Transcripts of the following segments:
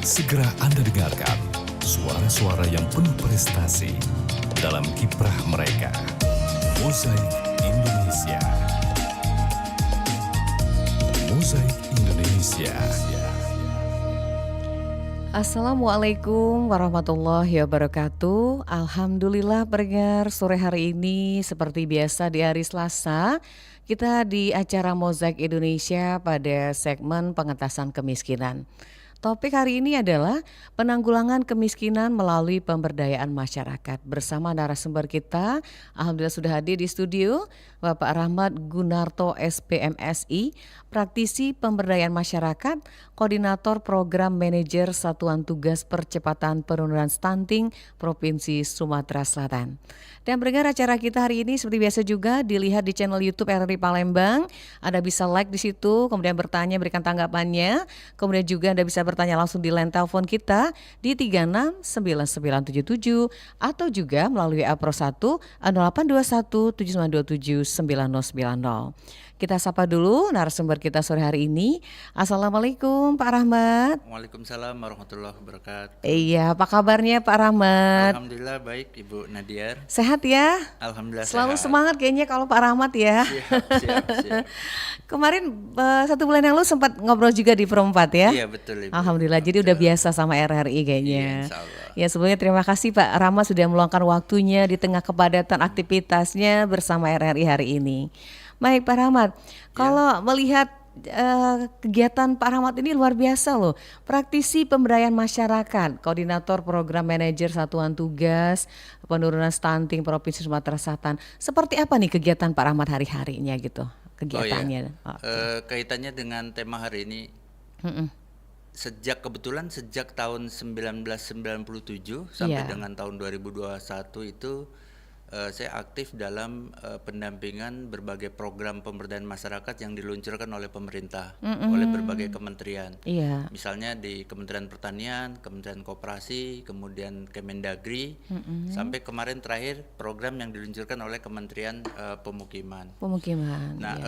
Segera Anda dengarkan suara-suara yang penuh prestasi dalam kiprah mereka. Mozaik Indonesia. Mozaik Indonesia. Assalamualaikum warahmatullahi wabarakatuh. Alhamdulillah pendengar, sore hari ini seperti biasa di hari Selasa kita di acara Mozaik Indonesia pada segmen pengentasan kemiskinan. Topik hari ini adalah penanggulangan kemiskinan melalui pemberdayaan masyarakat. Bersama narasumber kita, alhamdulillah sudah hadir di studio, Bapak Rahmat Gunarto SPMSI, praktisi pemberdayaan masyarakat, koordinator program manajer Satuan Tugas Percepatan Penurunan Stunting Provinsi Sumatera Selatan. Dan pendengar, acara kita hari ini seperti biasa juga dilihat di channel YouTube RRI Palembang. Anda bisa like di situ, kemudian bertanya, berikan tanggapannya. Kemudian juga Anda bisa bertanya langsung di line telepon kita di 369977 atau juga melalui WA Pro 1 0821 7927 9090. Kita sapa dulu narasumber kita sore hari ini. Assalamualaikum Pak Rahmat. Waalaikumsalam warahmatullahi wabarakatuh. Iya, apa kabarnya Pak Rahmat? Alhamdulillah baik Ibu Nadiar. Sehat ya? Alhamdulillah Selalu sehat. semangat kayaknya kalau Pak Rahmat ya. Siap. Kemarin 1 bulan yang lalu sempat ngobrol juga di Pro 4 ya? Iya betul Ibu. Alhamdulillah, jadi udah biasa sama RRI kayaknya. Iya, insya Allah. Ya, sebelumnya terima kasih Pak Rahmat sudah meluangkan waktunya di tengah kepadatan aktivitasnya bersama RRI hari ini. Baik Pak Rahmat, kalau melihat kegiatan Pak Rahmat ini luar biasa loh. Praktisi pemberdayaan masyarakat, koordinator program manajer Satuan Tugas Penurunan Stunting Provinsi Sumatera Selatan. Seperti apa nih kegiatan Pak Rahmat hari-harinya gitu? Kegiatannya. Kaitannya dengan tema hari ini. Kebetulan sejak tahun 1997 sampai dengan tahun 2021 itu saya aktif dalam pendampingan berbagai program pemberdayaan masyarakat yang diluncurkan oleh pemerintah, oleh berbagai kementerian. Misalnya di Kementerian Pertanian, Kementerian Koperasi, kemudian Kemendagri, sampai kemarin terakhir program yang diluncurkan oleh Kementerian Pemukiman. Nah,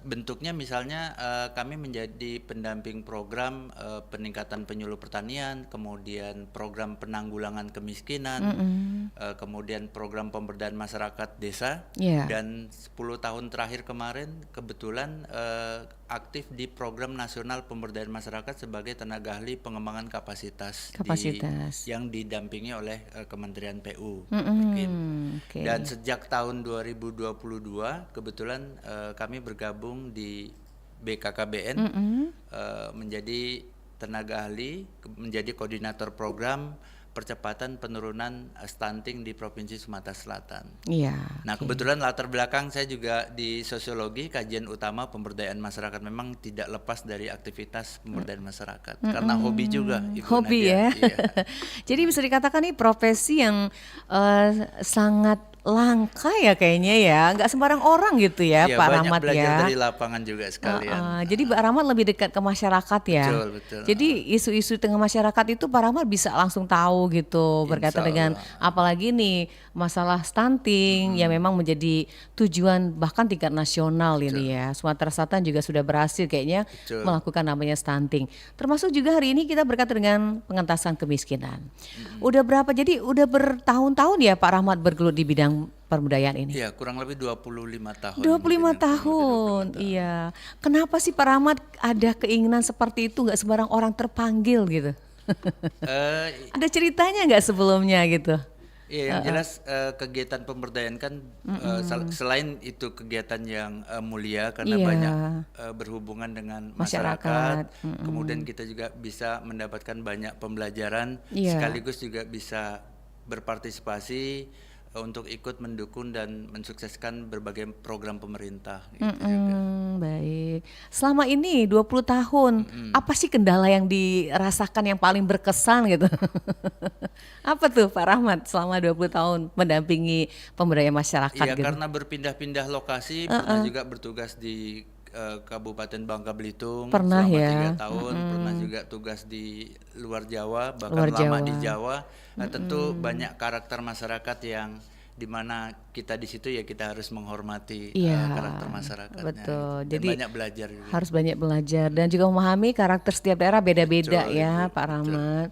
bentuknya misalnya kami menjadi pendamping program peningkatan penyuluh pertanian, kemudian program penanggulangan kemiskinan, kemudian program pemberdayaan masyarakat desa, dan 10 tahun terakhir kemarin kebetulan aktif di program nasional pemberdayaan masyarakat sebagai tenaga ahli pengembangan kapasitas. Yang didampingi oleh Kementerian PU. Dan sejak tahun 2022 kebetulan kami bergabung di BKKBN menjadi tenaga ahli, menjadi koordinator program percepatan penurunan stunting di Provinsi Sumatera Selatan. Kebetulan latar belakang saya juga di sosiologi, kajian utama pemberdayaan masyarakat, memang tidak lepas dari aktivitas pemberdayaan masyarakat karena hobi juga Ibu Hobi Nadia. ya. Jadi bisa dikatakan ini profesi yang sangat langka ya kayaknya ya, nggak sembarang orang gitu ya, Pak Rahmat ya. Banyak belajar dari lapangan juga sekalian. Jadi Pak Rahmat lebih dekat ke masyarakat ya. Betul. Jadi isu-isu tengah masyarakat itu Pak Rahmat bisa langsung tahu gitu, berkaitan dengan apalagi nih masalah stunting yang memang menjadi tujuan bahkan tingkat nasional ini ya. Sumatera Selatan juga sudah berhasil kayaknya melakukan namanya stunting. Termasuk juga hari ini kita berkaitan dengan pengentasan kemiskinan. Udah bertahun-tahun ya Pak Rahmat bergelut di bidang pemberdayaan ini? Iya, kurang lebih 25 tahun. 25 tahun, iya. Kenapa sih Pak Rahmat ada keinginan seperti itu, nggak sembarang orang terpanggil gitu? Ada ceritanya nggak sebelumnya gitu? Iya, yang jelas kegiatan pemberdayaan kan selain itu kegiatan yang mulia karena banyak berhubungan dengan masyarakat. Kemudian kita juga bisa mendapatkan banyak pembelajaran, sekaligus juga bisa berpartisipasi untuk ikut mendukung dan mensukseskan berbagai program pemerintah. Baik. Selama ini 20 tahun, apa sih kendala yang dirasakan yang paling berkesan gitu? Apa tuh Pak Rahmat selama 20 tahun mendampingi pemberdayaan masyarakat? Iya, gitu? karena berpindah-pindah lokasi, pernah juga bertugas di Kabupaten Bangka Belitung pernah selama 3 tahun, pernah juga tugas di luar Jawa, bahkan lama di Jawa. Nah, tentu banyak karakter masyarakat yang di mana kita di situ ya kita harus menghormati Iya, karakter masyarakatnya betul. gitu. Dan Jadi banyak belajar juga. harus banyak belajar dan juga memahami karakter setiap daerah beda-beda Betul, ya, Ibu. Pak Betul. Rahmat.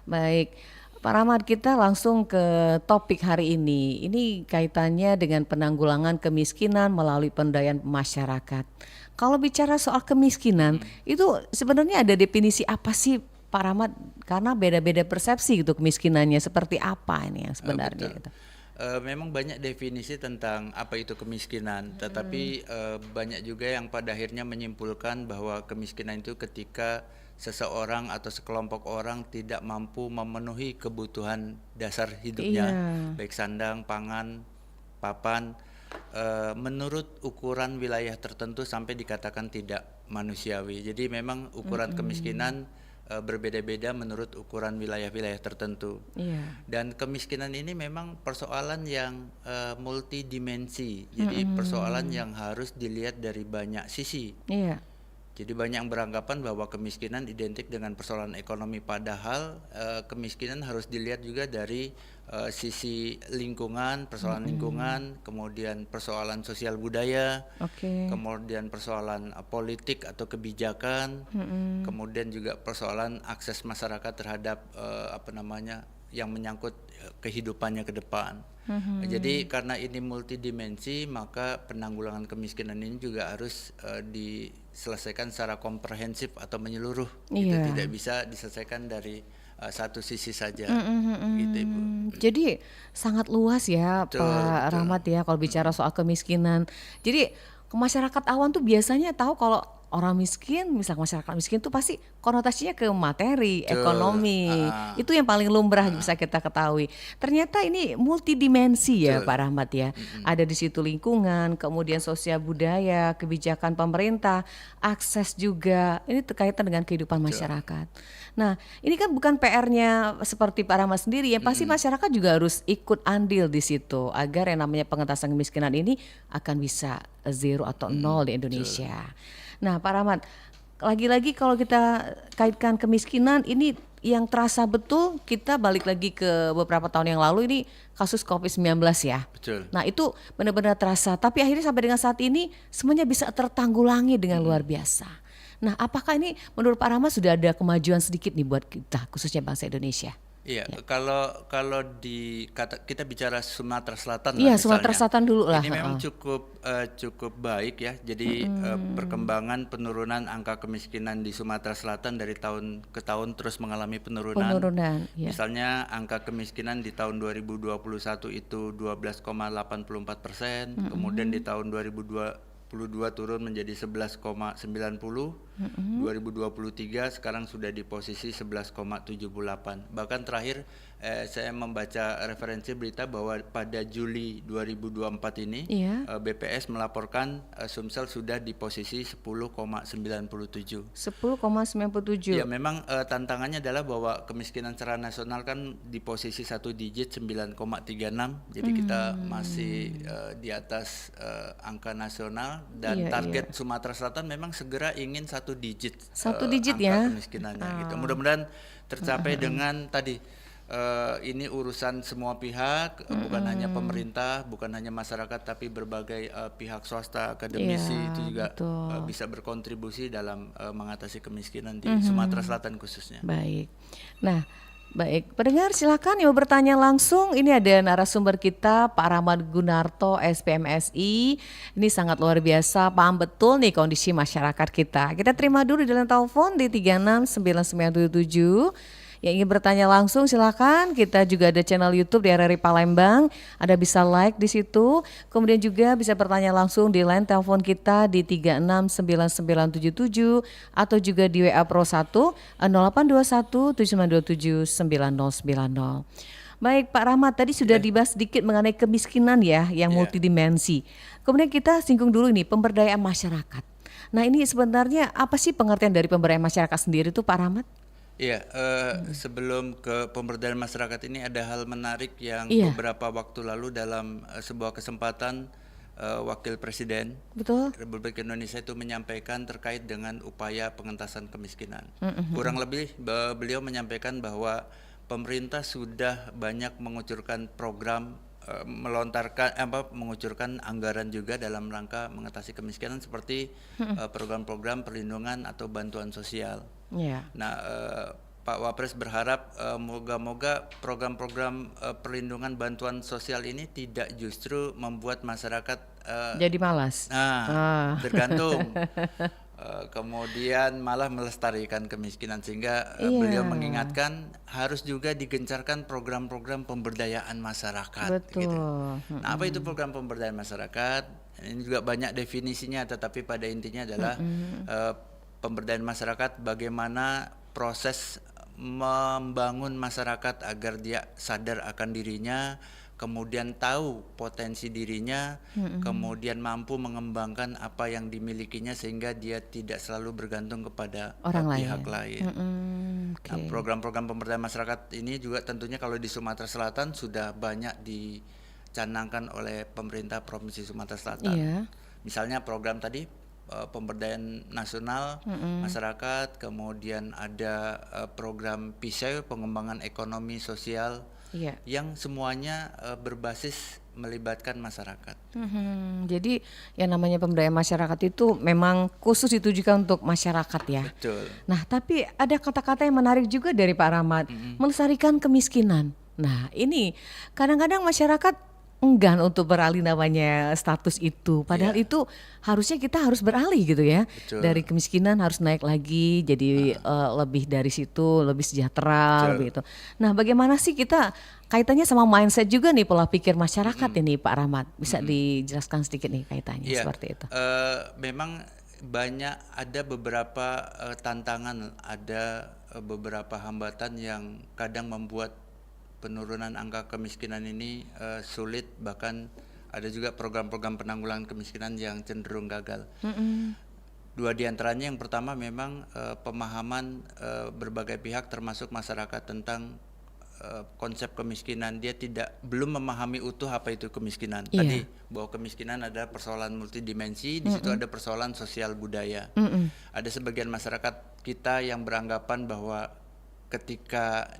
Baik, Pak Rahmat, kita langsung ke topik hari ini. Ini kaitannya dengan penanggulangan kemiskinan melalui pemberdayaan masyarakat. Kalau bicara soal kemiskinan, itu sebenarnya ada definisi apa sih, Pak Rahmat? Karena beda-beda persepsi gitu kemiskinannya. Seperti apa ini yang sebenarnya? Betul. Gitu. Memang banyak definisi tentang apa itu kemiskinan, tetapi banyak juga yang pada akhirnya menyimpulkan bahwa kemiskinan itu ketika seseorang atau sekelompok orang tidak mampu memenuhi kebutuhan dasar hidupnya, Iya. baik sandang, pangan, papan, menurut ukuran wilayah tertentu sampai dikatakan tidak manusiawi. Jadi memang ukuran kemiskinan berbeda-beda menurut ukuran wilayah-wilayah tertentu. Iya. Dan kemiskinan ini memang persoalan yang multidimensi. Jadi persoalan yang harus dilihat dari banyak sisi. Iya. Jadi banyak yang beranggapan bahwa kemiskinan identik dengan persoalan ekonomi, padahal kemiskinan harus dilihat juga dari sisi lingkungan, persoalan lingkungan, kemudian persoalan sosial budaya, Oke. kemudian persoalan politik atau kebijakan, kemudian juga persoalan akses masyarakat terhadap yang menyangkut kehidupannya ke depan. Jadi karena ini multidimensi, maka penanggulangan kemiskinan ini juga harus diselesaikan secara komprehensif atau menyeluruh. Itu Iya. tidak bisa diselesaikan dari satu sisi saja, gitu Ibu. Jadi sangat luas ya Betul, Pak betul. Rahmat ya kalau bicara soal kemiskinan. Jadi ke masyarakat awam tuh biasanya tahu kalau orang miskin, misal masyarakat miskin tuh pasti konotasinya ke materi, Betul. ekonomi. Itu yang paling lumrah bisa kita ketahui. Ternyata ini multidimensi ya Betul. Pak Rahmat ya. Ada di situ lingkungan, kemudian sosial budaya, kebijakan pemerintah, akses juga. Ini terkaitan dengan kehidupan masyarakat. Nah, ini kan bukan PR-nya seperti Pak Rahmat sendiri ya. Pasti masyarakat juga harus ikut andil di situ agar yang namanya pengentasan kemiskinan ini akan bisa zero atau nol di Indonesia. Nah, Pak Rahmat, lagi-lagi kalau kita kaitkan kemiskinan ini yang terasa betul, kita balik lagi ke beberapa tahun yang lalu, ini kasus COVID-19 ya. Betul. Nah, itu benar-benar terasa, tapi akhirnya sampai dengan saat ini semuanya bisa tertanggulangi dengan luar biasa. Nah, apakah ini menurut Pak Rahmat sudah ada kemajuan sedikit nih buat kita, khususnya bangsa Indonesia? Iya, kalau kita bicara Sumatera Selatan Iya, lah Sumatera misalnya. Selatan dulu lah. Ini memang cukup baik ya. Jadi perkembangan penurunan angka kemiskinan di Sumatera Selatan dari tahun ke tahun terus mengalami penurunan. Penurunan, ya. Misalnya angka kemiskinan di tahun 2021 itu 12,84%, kemudian di tahun 2022 turun menjadi 11,90, 2023 sekarang sudah di posisi 11,78. Bahkan terakhir saya membaca referensi berita bahwa pada Juli 2024 ini Iya. BPS melaporkan Sumsel sudah di posisi 10,97. 10,97. Ya memang tantangannya adalah bahwa kemiskinan secara nasional kan di posisi 1 digit 9,36. Jadi kita masih di atas angka nasional dan Iya, target Sumatera Selatan memang segera ingin 1 digit. Satu digit angka ya. kemiskinannya gitu. Mudah-mudahan tercapai dengan tadi ini urusan semua pihak, bukan hanya pemerintah, bukan hanya masyarakat, tapi berbagai pihak swasta, akademisi Iya, itu juga betul. bisa berkontribusi dalam mengatasi kemiskinan di Sumatera Selatan khususnya. Baik. Nah, baik. Pendengar silakan yang mau bertanya langsung. Ini ada narasumber kita Pak Rahmat Gunarto, SPMSI. Ini sangat luar biasa, paham betul nih kondisi masyarakat kita. Kita terima dulu di dalam telepon di 369977. Yang ingin bertanya langsung silakan. Kita juga ada channel YouTube di RRI Palembang. Ada bisa like di situ. Kemudian juga bisa bertanya langsung di line telepon kita di 369977 atau juga di WA Pro 1 082179279090. Baik Pak Rahmat, tadi sudah dibahas sedikit mengenai kemiskinan ya yang multidimensi. Kemudian kita singgung dulu ini pemberdayaan masyarakat. Nah, ini sebenarnya apa sih pengertian dari pemberdayaan masyarakat sendiri itu Pak Rahmat? Iya, sebelum ke pemberdayaan masyarakat ini ada hal menarik yang Iya. beberapa waktu lalu dalam sebuah kesempatan Wakil Presiden Betul? Republik Indonesia itu menyampaikan terkait dengan upaya pengentasan kemiskinan. Kurang lebih beliau menyampaikan bahwa pemerintah sudah banyak mengucurkan program melontarkan mengucurkan anggaran juga dalam rangka mengatasi kemiskinan seperti program-program perlindungan atau bantuan sosial. Iya. Nah, Pak Wapres berharap moga-moga program-program perlindungan bantuan sosial ini tidak justru membuat masyarakat Jadi malas. tergantung, kemudian malah melestarikan kemiskinan, sehingga Iya. beliau mengingatkan harus juga digencarkan program-program pemberdayaan masyarakat. Betul. Gitu. Nah, apa itu program pemberdayaan masyarakat? Ini juga banyak definisinya, tetapi pada intinya adalah pemberdayaan masyarakat bagaimana proses membangun masyarakat agar dia sadar akan dirinya, kemudian tahu potensi dirinya, kemudian mampu mengembangkan apa yang dimilikinya sehingga dia tidak selalu bergantung kepada Orang pihak lain. lain. Oke. Nah, program-program pemberdayaan masyarakat ini juga tentunya kalau di Sumatera Selatan sudah banyak dicanangkan oleh pemerintah Provinsi Sumatera Selatan. Iya. Misalnya program tadi pemberdayaan nasional masyarakat, kemudian ada program PISEU, pengembangan ekonomi sosial, Iya. yang semuanya berbasis melibatkan masyarakat. Jadi yang namanya pemberdayaan masyarakat itu memang khusus ditujukan untuk masyarakat ya. Betul. Nah, tapi ada kata-kata yang menarik juga dari Pak Rahmat, melestarikan kemiskinan. Nah, ini kadang-kadang masyarakat enggan untuk beralih namanya status itu. Padahal itu harusnya kita harus beralih gitu ya. Betul. Dari kemiskinan harus naik lagi jadi lebih dari situ, lebih sejahtera, lebih itu. Nah, bagaimana sih kita kaitannya sama mindset juga nih, pola pikir masyarakat ini Pak Rahmat? Bisa dijelaskan sedikit nih kaitannya seperti itu. Memang ada beberapa tantangan, ada beberapa hambatan yang kadang membuat penurunan angka kemiskinan ini sulit, bahkan ada juga program-program penanggulangan kemiskinan yang cenderung gagal. Dua di antaranya, yang pertama memang pemahaman berbagai pihak termasuk masyarakat tentang konsep kemiskinan. Dia belum memahami utuh apa itu kemiskinan. Tadi bahwa kemiskinan ada persoalan multidimensi, di situ ada persoalan sosial budaya. Ada sebagian masyarakat kita yang beranggapan bahwa ketika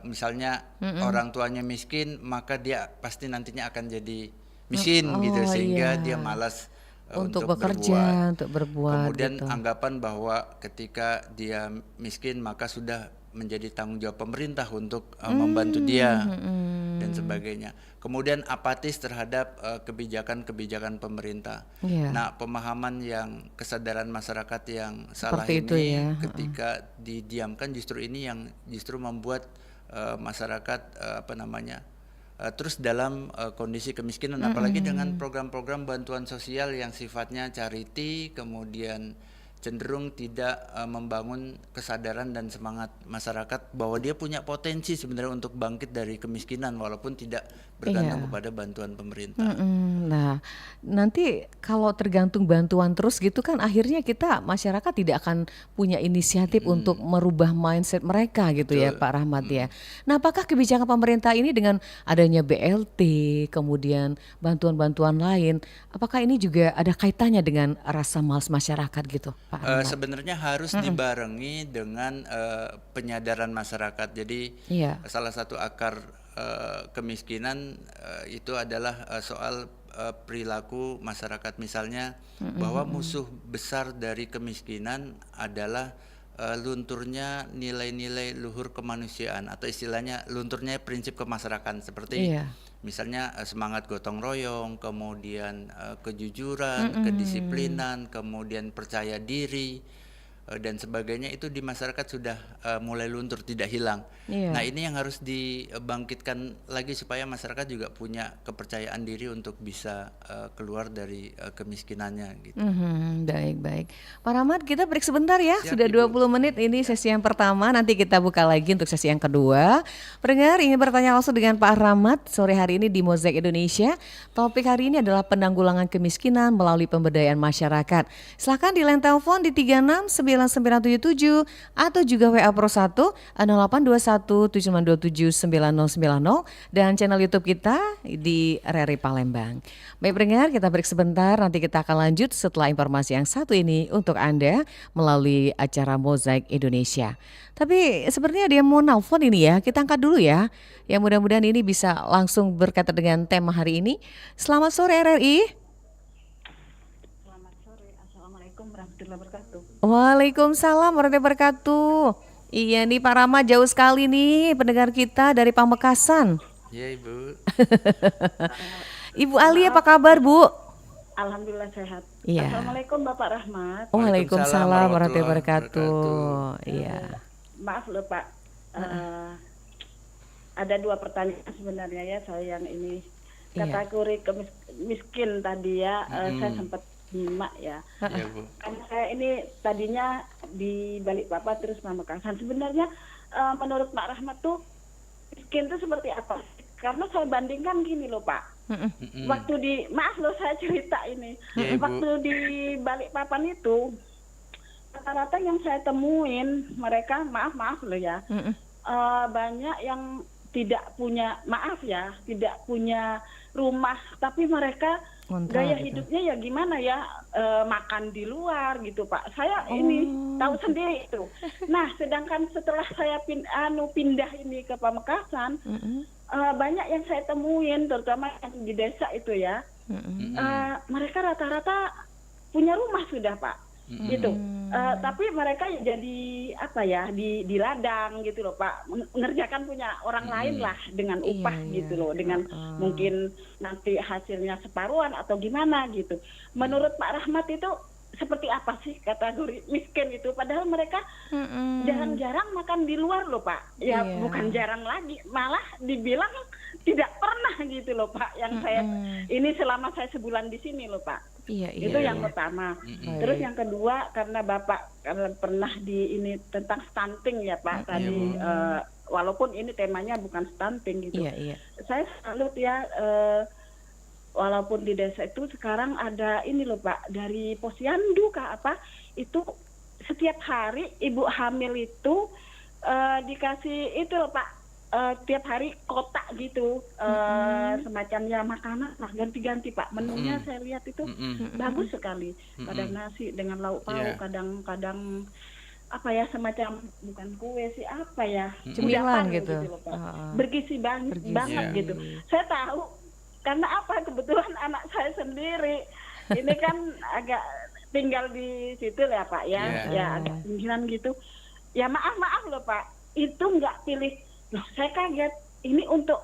misalnya orang tuanya miskin, maka dia pasti nantinya akan jadi miskin gitu, sehingga dia malas untuk bekerja, untuk berbuat. Kemudian gitu. anggapan bahwa ketika dia miskin maka sudah menjadi tanggung jawab pemerintah untuk membantu dia dan sebagainya. Kemudian apatis terhadap kebijakan-kebijakan pemerintah. Nah, pemahaman yang kesadaran masyarakat yang salah Seperti itu ini ya. ketika didiamkan, justru ini yang justru membuat masyarakat terus dalam kondisi kemiskinan, apalagi dengan program-program bantuan sosial yang sifatnya charity, kemudian cenderung tidak membangun kesadaran dan semangat masyarakat bahwa dia punya potensi sebenarnya untuk bangkit dari kemiskinan walaupun tidak bergantung kepada bantuan pemerintah. Nah, nanti kalau tergantung bantuan terus gitu kan akhirnya kita masyarakat tidak akan punya inisiatif untuk merubah mindset mereka gitu ya Pak Rahmat ya. Nah, apakah kebijakan pemerintah ini dengan adanya BLT, kemudian bantuan-bantuan lain, apakah ini juga ada kaitannya dengan rasa malas masyarakat gitu Pak Rahmat? Sebenarnya harus dibarengi dengan penyadaran masyarakat. Jadi salah satu akar kemiskinan itu adalah soal perilaku masyarakat. Misalnya bahwa musuh besar dari kemiskinan adalah lunturnya nilai-nilai luhur kemanusiaan, atau istilahnya lunturnya prinsip kemasyarakatan, seperti misalnya semangat gotong royong, kemudian kejujuran, kedisiplinan, kemudian percaya diri dan sebagainya. Itu di masyarakat sudah mulai luntur, tidak hilang. Nah, ini yang harus dibangkitkan lagi supaya masyarakat juga punya kepercayaan diri untuk bisa keluar dari kemiskinannya gitu. Baik. Pak Rahmat, kita break sebentar ya. Siap, Sudah 20 menit ini sesi yang pertama, nanti kita buka lagi untuk sesi yang kedua. Pendengar ingin bertanya langsung dengan Pak Rahmat sore hari ini di Mozaik Indonesia. Topik hari ini adalah penanggulangan kemiskinan melalui pemberdayaan masyarakat. Silakan di line telepon di 36 9977 atau juga WA Pro 1 0821 7927 9090 dan channel YouTube kita di RRI Palembang. Baik pendengar, kita break sebentar, nanti kita akan lanjut setelah informasi yang satu ini untuk Anda melalui acara Mozaik Indonesia. Tapi sepertinya ada yang mau nelfon ini ya, kita angkat dulu ya. Ya mudah-mudahan ini bisa langsung berkaitan dengan tema hari ini. Selamat sore RRI. Assalamualaikum warahmatullahi wabarakatuh. Waalaikumsalam warahmatullahi wabarakatuh. Iya nih Pak Rahmat, jauh sekali nih pendengar kita dari Pamekasan. Iya Ibu. Ibu Ali apa kabar Bu? Alhamdulillah sehat. Iya. Assalamualaikum Bapak Rahmat. Waalaikumsalam warahmatullahi wabarakatuh. Iya. Maaf loh Pak. Ada 2 pertanyaan sebenarnya ya saya yang ini kategori miskin tadi ya. Saya sempat nyimak ya. Iya Bu. Karena saya ini tadinya di Balikpapan terus Pamekasan. Sebenarnya menurut Pak Rahmat tuh miskin itu seperti apa? Karena saya bandingkan gini loh Pak. Waktu maaf loh saya cerita ini. Ya, waktu di Balikpapan itu rata-rata yang saya temuin mereka maaf loh ya. Banyak yang tidak punya tidak punya rumah, tapi mereka gaya hidupnya ya gimana ya, makan di luar gitu Pak. Saya ini tahu sendiri itu. Nah, sedangkan setelah saya pindah ini ke Pamekasan, banyak yang saya temuin, terutama yang di desa itu ya, mereka rata-rata punya rumah sudah Pak, gitu. Tapi mereka jadi apa ya, di ladang gitu loh Pak, mengerjakan punya orang lain lah dengan upah gitu loh, dengan mungkin nanti hasilnya separuhan atau gimana gitu. Menurut Pak Rahmat itu seperti apa sih kategori miskin itu? Padahal mereka jarang-jarang makan di luar loh Pak. Ya bukan jarang lagi, malah dibilang tidak pernah gitu loh Pak. Yang saya ini selama saya sebulan di sini loh Pak. Itu yang pertama. Terus yang kedua, karena Bapak pernah di ini tentang stunting ya Pak tadi. Walaupun ini temanya bukan stunting gitu. Saya salut ya. Walaupun di desa itu sekarang ada ini loh Pak, dari posyandu kah apa, itu setiap hari ibu hamil itu dikasih itu loh Pak, tiap hari kotak gitu, semacamnya makanan lah, ganti-ganti Pak. Menunya saya lihat itu bagus sekali, kadang nasi dengan lauk pauk, kadang-kadang apa ya, semacam bukan kue sih, apa ya, cemilan gitu loh Pak. Bergizi banget gitu. Saya tahu karena apa, kebetulan anak saya sendiri ini kan agak tinggal di situ ya Pak ya, ya agak pinggiran gitu. Ya maaf loh Pak, itu nggak pilih. Loh saya kaget, ini untuk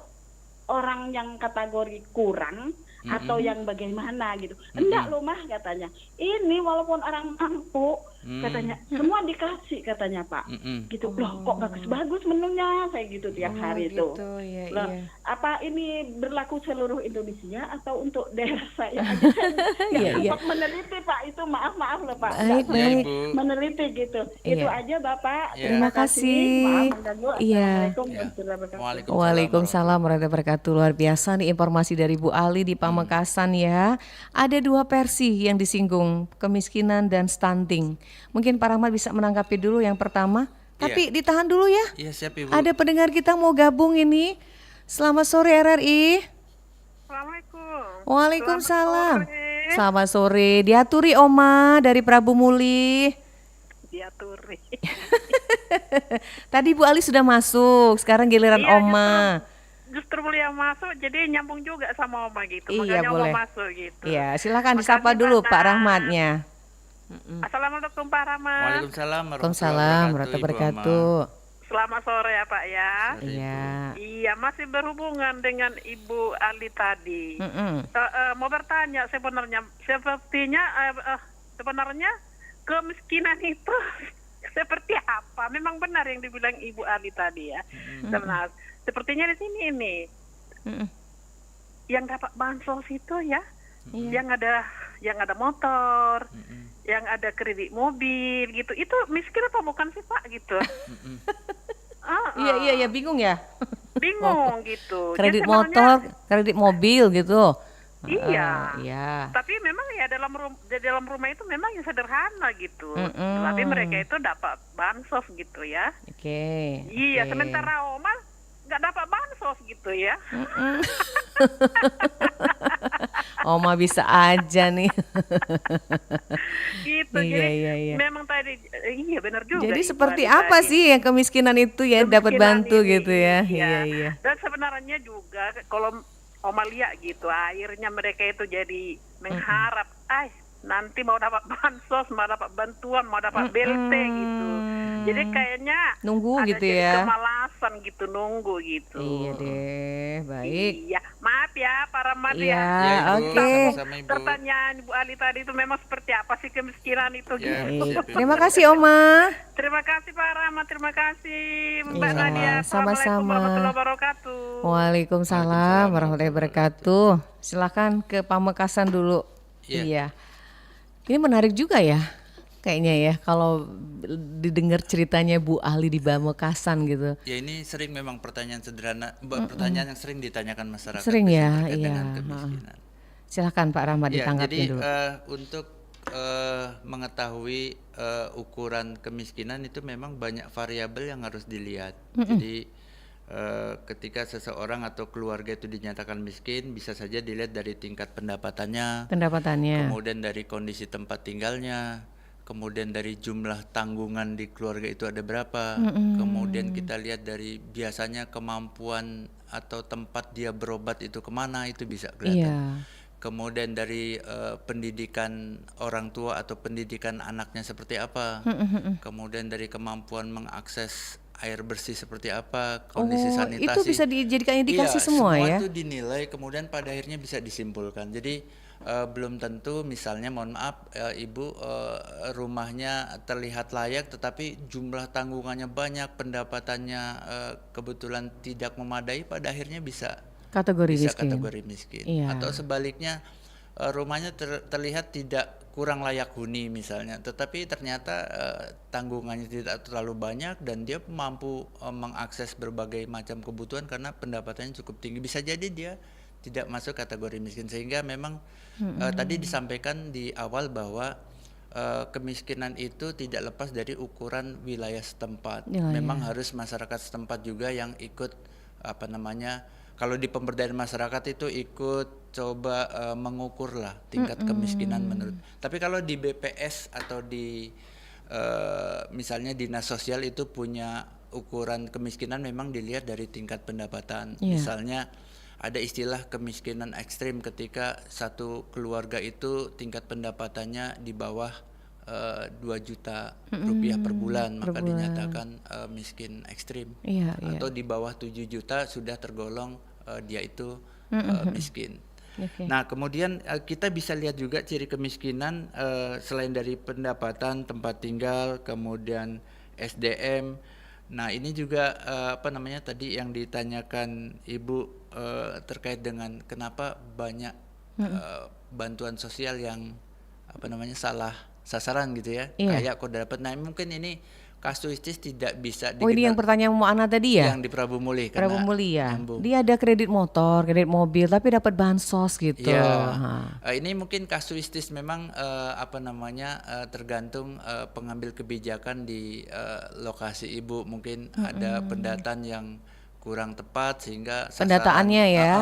orang yang kategori kurang atau yang bagaimana gitu. Enggak loh Mah katanya. Ini walaupun orang mampu katanya semua dikasih katanya Pak. Gitu. Loh kok bagus-bagus menunya saya gitu tiap hari gitu, itu. Ya, Loh, apa ini berlaku seluruh Indonesia atau untuk daerah saya aja? Sempat meneliti Pak, itu maaf loh Pak. Baik. Meneliti gitu. Itu aja Bapak. Terima kasih. Maaf mengganggu. Assalamualaikum warahmatullahi wabarakatuh. Waalaikumsalam warahmatullahi wabarakatuh. Luar biasa nih informasi dari Bu Ali di Pamekasan ya. Ada 2 versi yang disinggung, kemiskinan dan stunting. Mungkin Pak Rahmat bisa menanggapi dulu yang pertama. Tapi ditahan dulu ya. Iya siap Ibu. Ada pendengar kita mau gabung ini. Selamat sore RRI. Assalamualaikum. Waalaikumsalam. Selamat sore. Diaturi Oma dari Prabu Muli. Diaturi. Tadi Bu Ali sudah masuk, sekarang giliran Oma. Justru beliau masuk, jadi nyambung juga sama Oma gitu. Iya, makanya boleh. Oma masuk gitu. Iya, silakan disapa dulu Pak Rahmatnya. Assalamualaikum Pak Rahmat. Waalaikumsalam Waalaikumsalam warahmatullahi wabarakatuh. Selamat sore ya Pak ya. Iya. Iya, masih berhubungan dengan Ibu Ali tadi. Mau bertanya sebenarnya, sebenarnya kemiskinan itu seperti apa? Memang benar yang dibilang Ibu Ali tadi ya. Sebenarnya sepertinya di sini ini yang dapat bansos itu ya, yang ada motor, yang ada kredit mobil gitu. Itu miskin apa bukan sih Pak gitu? Iya bingung ya. Bingung gitu. Kredit Jadi motor, kredit mobil gitu. Iya. Iya. Tapi memang ya di dalam rumah itu memang yang sederhana gitu. Tapi mereka itu dapat bansos gitu ya. Oke. Iya, oke. sementara Oma nggak dapat bansos gitu ya. Oma bisa aja nih. Gitu. Iya, Jadi iya, iya. memang tadi iya benar juga. Jadi Ibu seperti Ali apa tadi. sih yang kemiskinan itu ya dapat Kemiskinan bantu ini, gitu ya? Iya. Iya, iya. Dan sebenarnya juga kalau Oma lihat gitu, akhirnya mereka itu jadi mengharap, nanti mau dapat bansos, mau dapat bantuan, mau dapat BLT gitu. Jadi kayaknya Nunggu ada gitu jadi ya. kemalasan gitu, nunggu gitu. Iya deh, baik. Iya, maaf ya Pak Rahmat Iya, ya. Ya, Ibu. oke. Sama-sama, Ibu. Pertanyaan Bu Ali tadi itu memang seperti apa sih kemiskinan itu? Ya, Gitu. Iya. siap, Ibu. Terima kasih Oma. Terima kasih Pak Rahmat, terima kasih Mbak Iya, Nadia. sama-sama. Assalamualaikum warahmatullahi wabarakatuh. Waalaikumsalam warahmatullahi wabarakatuh. Silakan ke Pamekasan dulu. Iya. Iya. Ini menarik juga ya. Kayaknya ya kalau didengar ceritanya Bu Ali di Pamekasan gitu. Ya ini sering memang pertanyaan sederhana, pertanyaan yang sering ditanyakan masyarakat. Sering biasanya ya, terkait iya. dengan kemiskinan. Silakan Pak Rahmat Ya, ditanggapi jadi dulu. untuk mengetahui ukuran kemiskinan itu memang banyak variabel yang harus dilihat. Jadi ketika seseorang atau keluarga itu dinyatakan miskin, bisa saja dilihat dari tingkat pendapatannya, Pendapatannya. kemudian dari kondisi tempat tinggalnya, kemudian dari jumlah tanggungan di keluarga itu ada berapa, kemudian kita lihat dari biasanya kemampuan atau tempat dia berobat itu kemana, itu bisa kelihatan. Iya. Kemudian dari pendidikan orang tua atau pendidikan anaknya seperti apa, kemudian dari kemampuan mengakses air bersih seperti apa, kondisi sanitasi. Itu bisa dijadikan indikasi Iya, semua ya. itu dinilai kemudian pada akhirnya bisa disimpulkan. Jadi belum tentu misalnya mohon maaf Ibu rumahnya terlihat layak tetapi jumlah tanggungannya banyak, pendapatannya kebetulan tidak memadai, pada akhirnya bisa Kategori miskin. kategori miskin. Iya. Atau sebaliknya rumahnya terlihat tidak kurang layak huni misalnya, tetapi ternyata tanggungannya tidak terlalu banyak dan dia mampu mengakses berbagai macam kebutuhan karena pendapatannya cukup tinggi. Bisa jadi dia tidak masuk kategori miskin, sehingga memang tadi disampaikan di awal bahwa kemiskinan itu tidak lepas dari ukuran wilayah setempat. Memang harus masyarakat setempat juga yang ikut kalau di pemberdayaan masyarakat itu ikut coba mengukur lah tingkat kemiskinan menurut. Tapi kalau di BPS atau di misalnya dinas sosial itu punya ukuran kemiskinan memang dilihat dari tingkat pendapatan. Misalnya ada istilah kemiskinan ekstrim ketika satu keluarga itu tingkat pendapatannya di bawah 2 juta rupiah per bulan, maka dinyatakan miskin ekstrim. Atau di bawah 7 juta sudah tergolong dia itu miskin. Nah kemudian kita bisa lihat juga ciri kemiskinan selain dari pendapatan, tempat tinggal, kemudian SDM. Nah ini juga tadi yang ditanyakan Ibu terkait dengan kenapa banyak bantuan sosial yang salah sasaran gitu ya, kayak kok dapat. Nah mungkin ini kasuistis tidak bisa ini yang pertanyaan Mu Ana tadi ya? Yang di Prabu Muli. Prabu Muli ya. Nyambung. Dia ada kredit motor, kredit mobil, tapi dapat bansos gitu. Ya. Ini mungkin kasuistis memang tergantung pengambil kebijakan di lokasi Ibu. Mungkin ada pendataan yang kurang tepat sehingga pendataannya ya.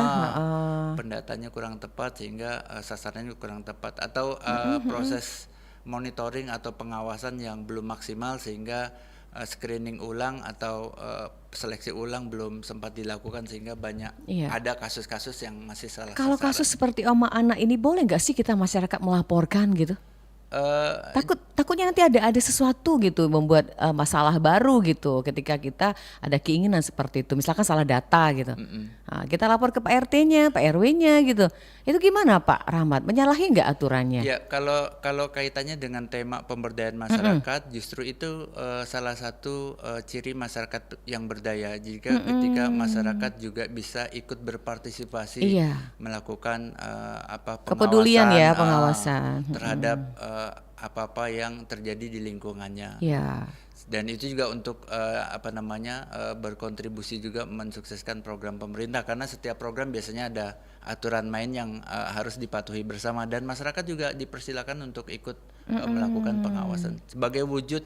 Pendataannya kurang tepat sehingga sasarannya kurang tepat, atau proses monitoring atau pengawasan yang belum maksimal sehingga screening ulang atau seleksi ulang belum sempat dilakukan sehingga banyak ada kasus-kasus yang masih salah Kalau sasaran. kasus seperti Oma Ana ini boleh nggak sih kita masyarakat melaporkan gitu? Takutnya nanti ada sesuatu gitu membuat masalah baru gitu ketika kita ada keinginan seperti itu, misalkan salah data gitu. Nah, kita lapor ke Pak RT-nya, Pak RW-nya gitu. Itu gimana Pak Rahmat? Menyalahi nggak aturannya? Ya kalau kaitannya dengan tema pemberdayaan masyarakat, justru itu salah satu ciri masyarakat yang berdaya. Jika ketika masyarakat juga bisa ikut berpartisipasi melakukan pengawasan kepedulian ya, pengawasan terhadap apa-apa yang terjadi di lingkungannya. Ya. Dan itu juga untuk berkontribusi juga mensukseskan program pemerintah, karena setiap program biasanya ada aturan main yang harus dipatuhi bersama, dan masyarakat juga dipersilakan untuk ikut melakukan pengawasan sebagai wujud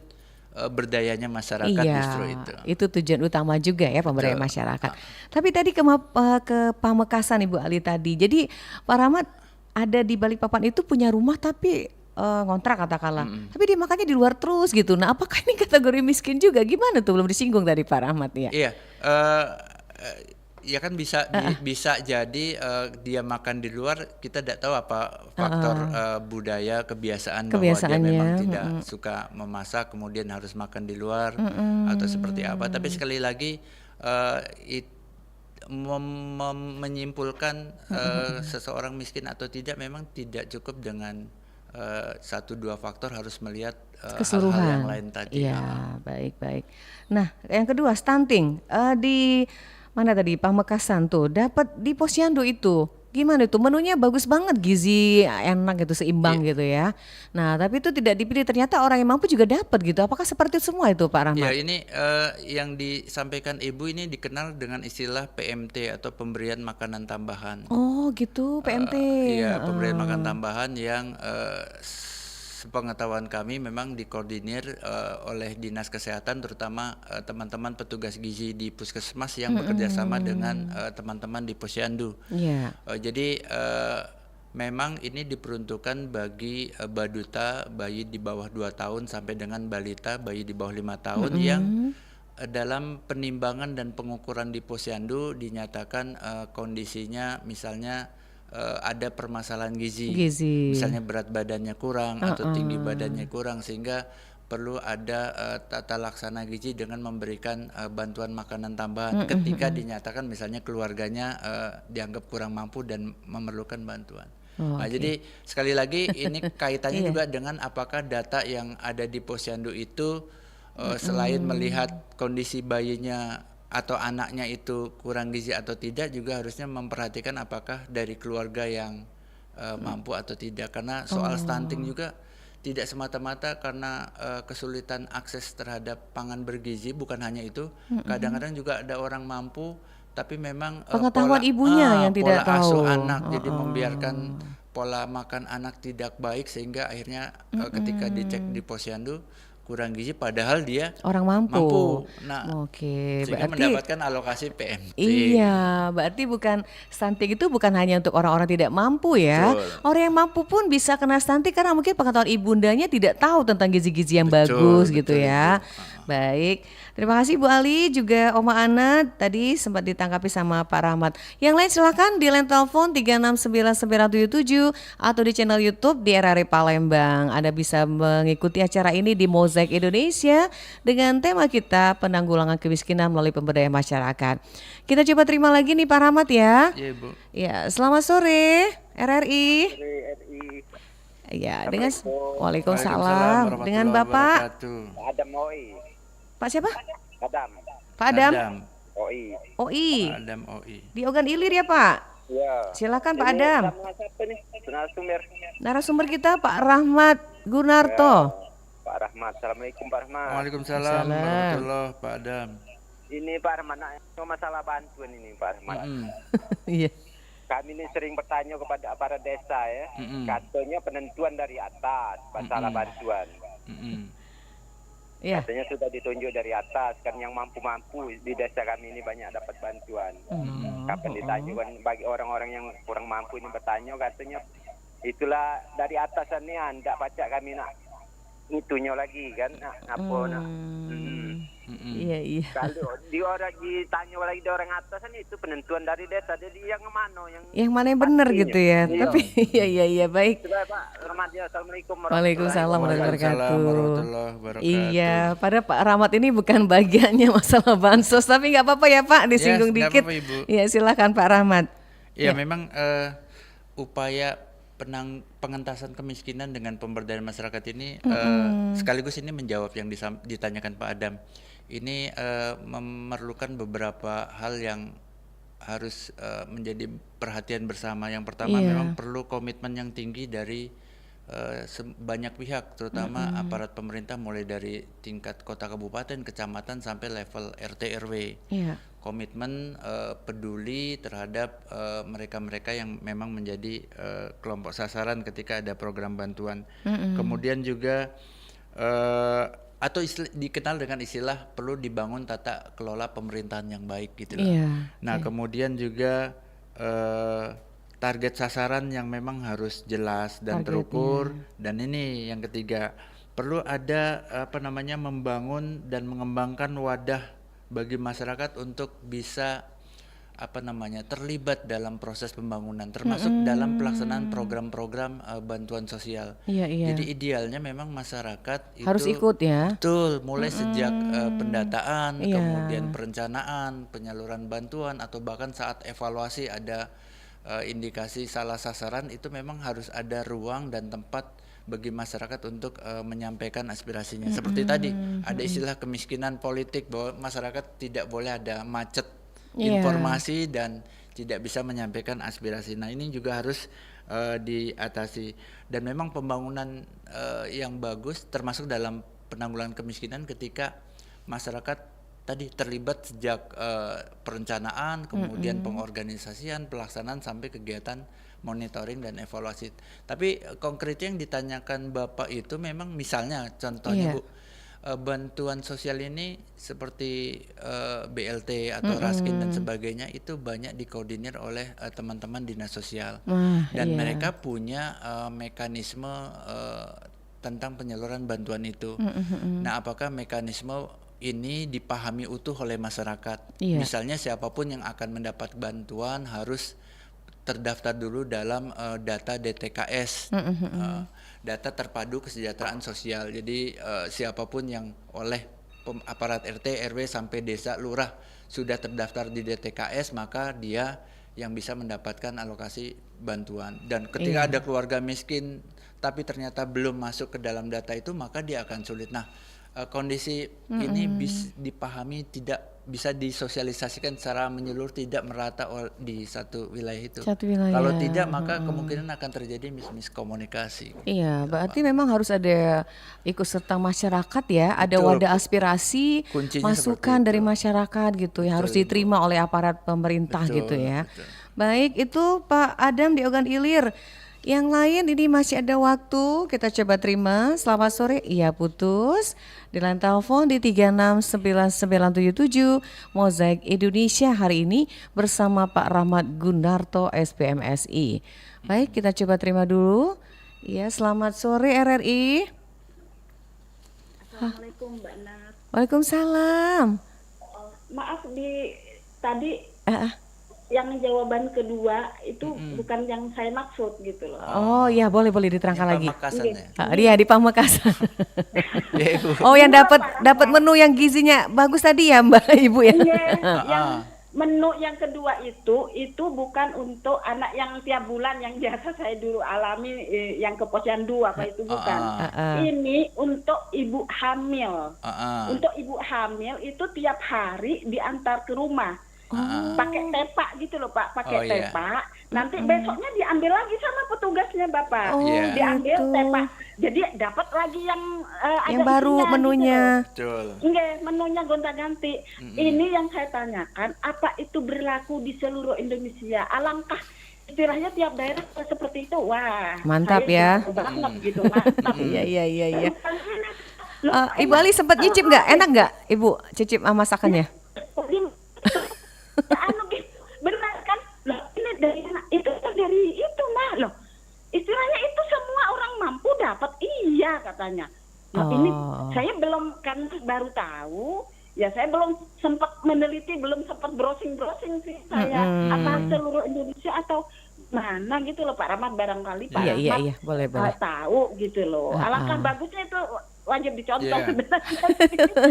berdayanya masyarakat. Iya, justru itu tujuan utama juga ya pemberdayaan Betul. masyarakat. Tapi tadi ke Pamekasan Ibu Ali tadi. Jadi Pak Rahmat ada di Balikpapan itu punya rumah tapi ngontrak katakanlah. Tapi dia makannya di luar terus gitu. Nah, apakah ini kategori miskin juga? Gimana tuh, belum disinggung tadi Pak Rahmat ya? Iya, ya kan bisa jadi dia makan di luar, kita tidak tahu apa faktor budaya, kebiasaan bahwa dia memang tidak suka memasak, kemudian harus makan di luar atau seperti apa. Tapi sekali lagi menyimpulkan seseorang miskin atau tidak memang tidak cukup dengan 1-2 faktor, harus melihat keseluruhan hal-hal yang lain tadi. Iya, baik. Nah, yang kedua stunting di mana tadi Pamekasan tuh dapat di Posyandu itu. Gimana itu? Menunya bagus banget, gizi enak gitu, seimbang gitu ya. Nah, tapi itu tidak dipilih, ternyata orang yang mampu juga dapat gitu. Apakah seperti itu semua itu Pak Rahmat? Ya, ini yang disampaikan Ibu ini dikenal dengan istilah PMT atau pemberian makanan tambahan. Oh gitu, PMT. Iya, pemberian makan tambahan yang sepengetahuan kami memang dikoordinir oleh Dinas Kesehatan, terutama teman-teman petugas gizi di puskesmas yang bekerja sama dengan teman-teman di Posyandu. Iya. Jadi memang ini diperuntukkan bagi baduta, bayi di bawah 2 tahun sampai dengan balita, bayi di bawah 5 tahun yang dalam penimbangan dan pengukuran di Posyandu dinyatakan kondisinya misalnya ada permasalahan gizi. Misalnya berat badannya kurang atau tinggi badannya kurang, sehingga perlu ada tata laksana gizi dengan memberikan bantuan makanan tambahan ketika dinyatakan misalnya keluarganya dianggap kurang mampu dan memerlukan bantuan. Nah, jadi sekali lagi ini kaitannya juga dengan apakah data yang ada di Posyandu itu selain melihat kondisi bayinya atau anaknya itu kurang gizi atau tidak, juga harusnya memperhatikan apakah dari keluarga yang mampu atau tidak, karena soal stunting juga tidak semata-mata karena kesulitan akses terhadap pangan bergizi. Bukan hanya itu, kadang-kadang juga ada orang mampu tapi memang pengetahuan ibunya yang tidak pola asuh tahu. anak, jadi membiarkan pola makan anak tidak baik, sehingga akhirnya ketika dicek di Posyandu kurang gizi padahal dia orang mampu. Nah, berarti sehingga mendapatkan alokasi PMT. Iya, berarti stunting itu bukan hanya untuk orang-orang tidak mampu ya. Betul. Orang yang mampu pun bisa kena stunting karena mungkin pengetahuan ibundanya tidak tahu tentang gizi-gizi yang bagus gitu ya. Baik, terima kasih Bu Ali, juga Oma Ana tadi sempat ditangkapi sama Pak Rahmat. Yang lain silakan di line telepon 369977 atau di channel YouTube di RRI Palembang. Anda bisa mengikuti acara ini di Mozaik Indonesia dengan tema kita penanggulangan kemiskinan melalui pemberdayaan masyarakat. Kita coba terima lagi nih Pak Rahmat ya. Iya, Bu. Ya, selamat sore RRI. Ya, dengan Waalaikumsalam. Dengan Bapak Adam OI. Pak siapa? Adam. Pak Adam. OI. OI. Adam OI. Di Ogan Ilir ya Pak? Iya. Silakan Pak Adam. Sama siapa nih? Narasumber. Narasumber kita Pak Rahmat Gunarto. Pak Rahmat. Assalamualaikum Pak Rahmat. Waalaikumsalam warahmatullahi Pak Adam. Ini Pak Rahmat, masalah bantuan ini Pak Rahmat. Iya. Kami ini sering bertanya kepada aparat desa ya. Katanya penentuan dari atas masalah bantuan. Iya. Katanya sudah ditunjuk dari atas, kan yang mampu-mampu di desa kami ini banyak dapat bantuan. Kapan ditanya kan bagi orang-orang yang kurang mampu ini bertanya, katanya itulah dari atasan nih, anda baca kami nak itunya lagi kan, Iya. Kalau di orang ditanya lagi di orang atasan itu penentuan dari desa, jadi yang mana yang mana yang benar gitu ya. Iya. Tapi iya baik. Sudah Pak Rahmat ya. Assalamualaikum Waalaikumsalam warahmatullahi warahmatullahi wabarakatuh. Iya, pada Pak Rahmat ini bukan bagiannya masalah bansos, tapi nggak apa-apa ya Pak, disinggung Ya, nggak dikit. apa-apa, Ibu. Iya, silakan Pak Rahmat. Ya, memang upaya pengentasan kemiskinan dengan pemberdayaan masyarakat ini sekaligus ini menjawab yang ditanyakan Pak Adam. Ini memerlukan beberapa hal yang harus menjadi perhatian bersama. Yang pertama memang perlu komitmen yang tinggi dari banyak pihak, terutama aparat pemerintah mulai dari tingkat kota, kabupaten, kecamatan sampai level RT RW. Iya. Komitmen peduli terhadap mereka-mereka yang memang menjadi kelompok sasaran ketika ada program bantuan. Kemudian juga atau dikenal dengan istilah perlu dibangun tata kelola pemerintahan yang baik gitu loh. Iya. Nah, kemudian juga target sasaran yang memang harus jelas dan terukur. Dan ini yang ketiga, perlu ada membangun dan mengembangkan wadah bagi masyarakat untuk bisa terlibat dalam proses pembangunan, termasuk dalam pelaksanaan program-program bantuan sosial. Iya, iya. Jadi idealnya memang masyarakat Harus itu ikut ya. betul, mulai sejak pendataan, Iya. kemudian perencanaan, penyaluran bantuan, atau bahkan saat evaluasi ada indikasi salah sasaran, itu memang harus ada ruang dan tempat bagi masyarakat untuk menyampaikan aspirasinya. Seperti tadi ada istilah kemiskinan politik, bahwa masyarakat tidak boleh ada macet informasi dan tidak bisa menyampaikan aspirasi. Nah, ini juga harus diatasi. Dan memang pembangunan yang bagus termasuk dalam penanggulangan kemiskinan ketika masyarakat tadi terlibat sejak perencanaan, kemudian pengorganisasian, pelaksanaan sampai kegiatan monitoring dan evaluasi. Tapi konkretnya yang ditanyakan Bapak itu memang misalnya contohnya Bu, bantuan sosial ini seperti BLT atau Raskin dan sebagainya itu banyak dikoordinir oleh teman-teman dinas sosial. Dan mereka punya mekanisme tentang penyaluran bantuan itu. Nah, apakah mekanisme ini dipahami utuh oleh masyarakat? Misalnya siapapun yang akan mendapat bantuan harus terdaftar dulu dalam data DTKS, data terpadu kesejahteraan sosial. Jadi siapapun yang oleh aparat RT, RW sampai desa, lurah sudah terdaftar di DTKS, maka dia yang bisa mendapatkan alokasi bantuan. Dan ketika ada keluarga miskin tapi ternyata belum masuk ke dalam data itu, maka dia akan sulit. Nah, kondisi ini dipahami, tidak bisa disosialisasikan secara menyeluruh, tidak merata di satu wilayah itu. Kalau tidak, maka kemungkinan akan terjadi miskomunikasi. Iya, berarti memang harus ada ikut serta masyarakat ya, ada wadah aspirasi, Kuncinya masukan dari masyarakat gitu ya, harus diterima oleh aparat pemerintah gitu ya. Baik, itu Pak Adam di Ogan Ilir. Yang lain ini masih ada waktu, kita coba terima. Selamat sore, iya putus. Di line telepon di 369977 Mozaik Indonesia hari ini bersama Pak Rahmat Gunarto SPMSI. Baik, kita coba terima dulu. Iya, selamat sore RRI. Assalamualaikum Mbak Nat. Waalaikumsalam. Maaf tadi yang jawaban kedua itu bukan yang saya maksud gitu loh. Oh iya, boleh diterangkan lagi. Pamekasan ya? Dia di Pamekasan. Oh, yang dapat menu yang gizinya bagus tadi ya Mbak Ibu ya. Iya, yang menu yang kedua itu bukan untuk anak yang tiap bulan yang biasa saya dulu alami yang ke posyandu apa itu bukan. Ini untuk ibu hamil. Untuk ibu hamil itu tiap hari diantar ke rumah. Pakai tepak gitu loh Pak, pakai tepak. Nanti besoknya diambil lagi sama petugasnya Bapak. Diambil tepak. Jadi dapat lagi yang ada baru isinya, menunya. Gitu enggak, menunya gonta-ganti. Ini yang saya tanyakan, apa itu berlaku di seluruh Indonesia? Alangkah istilahnya tiap daerah seperti itu. Wah, mantap ya. Banget gitu, mantap. Iya. Ibu Ali sempat nyicip nggak? Enak nggak Ibu cicip masakannya? Benar kan? Loh, ini dari itu mah loh. Istilahnya itu semua orang mampu dapat, iya katanya. Nah, ini saya belum, kan baru tahu. Ya saya belum sempat meneliti, belum sempat browsing sih saya. Apa seluruh Indonesia atau mana gitu loh Pak Rahmat, barangkali Pak Rahmat iya, boleh. Tahu gitu loh. Alangkah bagusnya itu wajib dicontoh sebenarnya.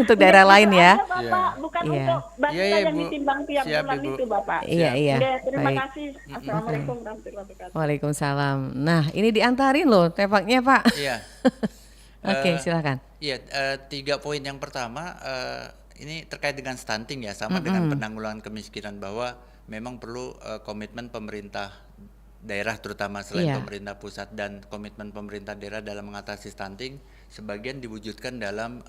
Untuk daerah lain ya. Bapak, bukan untuk bangsa yang ditimbang tiap bulan Ibu. itu Bapak. Iya. Terima Baik. kasih. Assalamualaikum warahmatullahi wabarakatuh. Waalaikumsalam. Nah, ini diantarin loh tepaknya Pak. Iya. Oke, silakan. Iya, 3 poin yang pertama ini terkait dengan stunting ya, sama dengan penanggulangan kemiskinan, bahwa memang perlu komitmen pemerintah daerah terutama selain pemerintah pusat, dan komitmen pemerintah daerah dalam mengatasi stunting sebagian diwujudkan dalam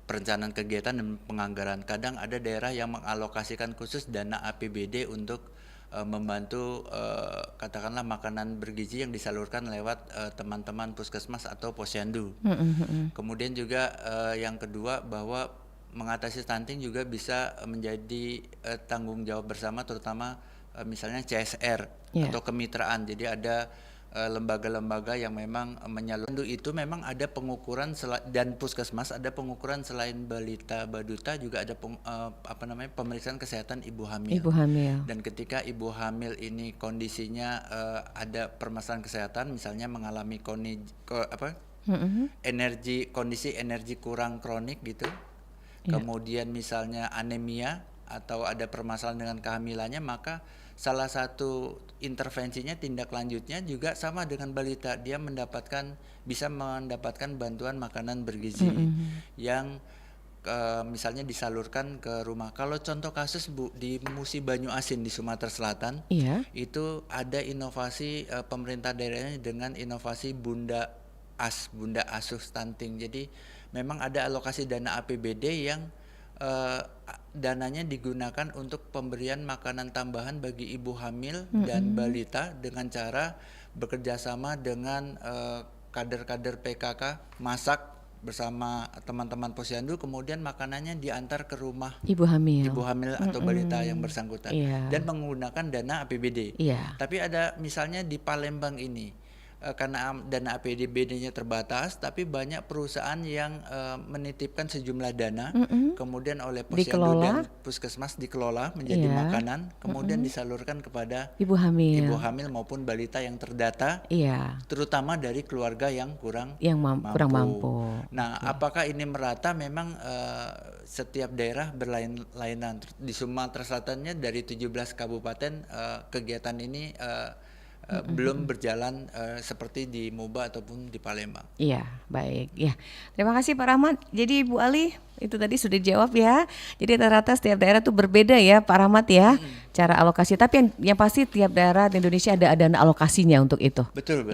perencanaan kegiatan dan penganggaran. Kadang ada daerah yang mengalokasikan khusus dana APBD untuk membantu katakanlah makanan bergizi yang disalurkan lewat teman-teman puskesmas atau posyandu. Kemudian juga yang kedua, bahwa mengatasi stunting juga bisa menjadi tanggung jawab bersama, terutama misalnya CSR atau kemitraan. Jadi ada lembaga-lembaga yang memang menyalurkan itu, memang ada pengukuran dan puskesmas ada pengukuran selain balita baduta, juga ada pemeriksaan kesehatan ibu hamil. Dan ketika ibu hamil ini kondisinya ada permasalahan kesehatan, misalnya mengalami kondisi energi kurang kronik gitu, kemudian misalnya anemia atau ada permasalahan dengan kehamilannya, maka salah satu intervensinya, tindak lanjutnya juga sama dengan balita, dia bisa mendapatkan bantuan makanan bergizi yang misalnya disalurkan ke rumah. Kalau contoh kasus Bu di Musi Banyu Asin di Sumatera Selatan, itu ada inovasi pemerintah daerahnya dengan inovasi Bunda Asuh Stunting. Jadi memang ada alokasi dana APBD yang dananya digunakan untuk pemberian makanan tambahan bagi ibu hamil dan balita dengan cara bekerjasama dengan kader-kader PKK, masak bersama teman-teman posyandu, kemudian makanannya diantar ke rumah ibu hamil atau balita yang bersangkutan, dan menggunakan dana APBD. Tapi ada misalnya di Palembang ini, karena dana APBD-nya terbatas, tapi banyak perusahaan yang menitipkan sejumlah dana, kemudian oleh posyandu dan puskesmas dikelola menjadi makanan, kemudian disalurkan kepada ibu hamil maupun balita yang terdata, terutama dari keluarga yang kurang mampu. Nah, apakah ini merata? Memang setiap daerah berlainan. Di Sumatera Selatannya dari 17 kabupaten kegiatan ini belum berjalan seperti di Moba ataupun di Palembang. Iya, baik. Ya, terima kasih Pak Rahmat. Jadi Bu Ali itu tadi sudah dijawab ya. Jadi rata-rata setiap daerah tuh berbeda ya Pak Rahmat ya, cara alokasi. Tapi yang pasti tiap daerah di Indonesia ada dana alokasinya untuk itu. Betul.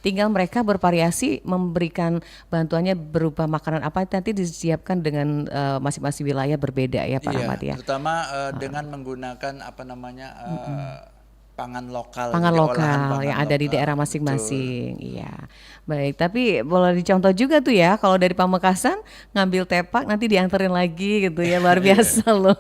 Tinggal mereka bervariasi memberikan bantuannya berupa makanan apa, nanti disiapkan dengan masing-masing wilayah berbeda ya Pak Rahmat ya. Terutama dengan menggunakan pangan lokal yang ada di daerah masing-masing. Iya, baik. Tapi boleh dicontoh juga tuh ya, kalau dari Pamekasan ngambil tepak nanti dianterin lagi gitu ya, luar biasa loh.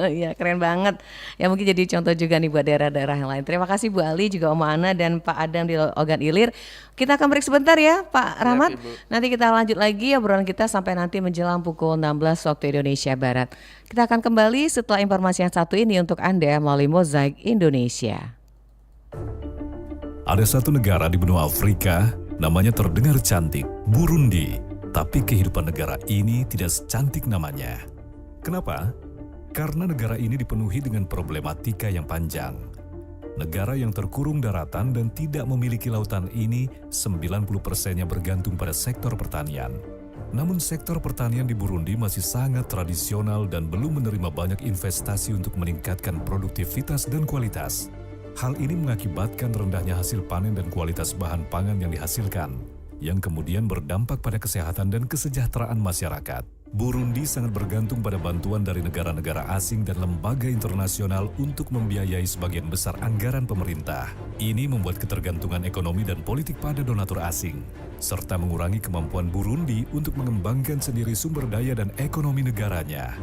Ya keren banget. Ya mungkin jadi contoh juga nih buat daerah-daerah yang lain. Terima kasih Bu Ali, juga Oma Ana dan Pak Adam di Ogan Ilir. Kita akan break sebentar ya Pak Rahmat. Nanti kita lanjut lagi obrolan kita sampai nanti menjelang pukul 16 waktu Indonesia Barat. Kita akan kembali setelah informasi yang satu ini untuk Anda melalui Mozaik Indonesia. Ada satu negara di benua Afrika, namanya terdengar cantik, Burundi. Tapi kehidupan negara ini tidak secantik namanya. Kenapa? Karena negara ini dipenuhi dengan problematika yang panjang. Negara yang terkurung daratan dan tidak memiliki lautan ini, 90%-nya bergantung pada sektor pertanian. Namun sektor pertanian di Burundi masih sangat tradisional dan belum menerima banyak investasi untuk meningkatkan produktivitas dan kualitas. Hal ini mengakibatkan rendahnya hasil panen dan kualitas bahan pangan yang dihasilkan, yang kemudian berdampak pada kesehatan dan kesejahteraan masyarakat. Burundi sangat bergantung pada bantuan dari negara-negara asing dan lembaga internasional untuk membiayai sebagian besar anggaran pemerintah. Ini membuat ketergantungan ekonomi dan politik pada donatur asing, serta mengurangi kemampuan Burundi untuk mengembangkan sendiri sumber daya dan ekonomi negaranya.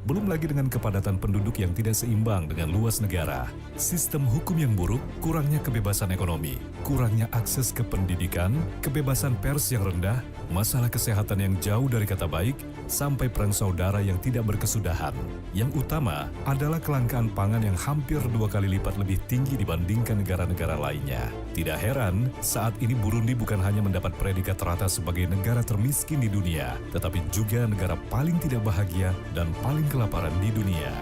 Belum lagi dengan kepadatan penduduk yang tidak seimbang dengan luas negara, sistem hukum yang buruk, kurangnya kebebasan ekonomi, kurangnya akses ke pendidikan, kebebasan pers yang rendah, masalah kesehatan yang jauh dari kata baik, sampai perang saudara yang tidak berkesudahan. Yang utama adalah kelangkaan pangan yang hampir 2 kali lipat lebih tinggi dibandingkan negara-negara lainnya. Tidak heran, saat ini Burundi bukan hanya mendapat predikat rata sebagai negara termiskin di dunia, tetapi juga negara paling tidak bahagia dan paling kelaparan di dunia.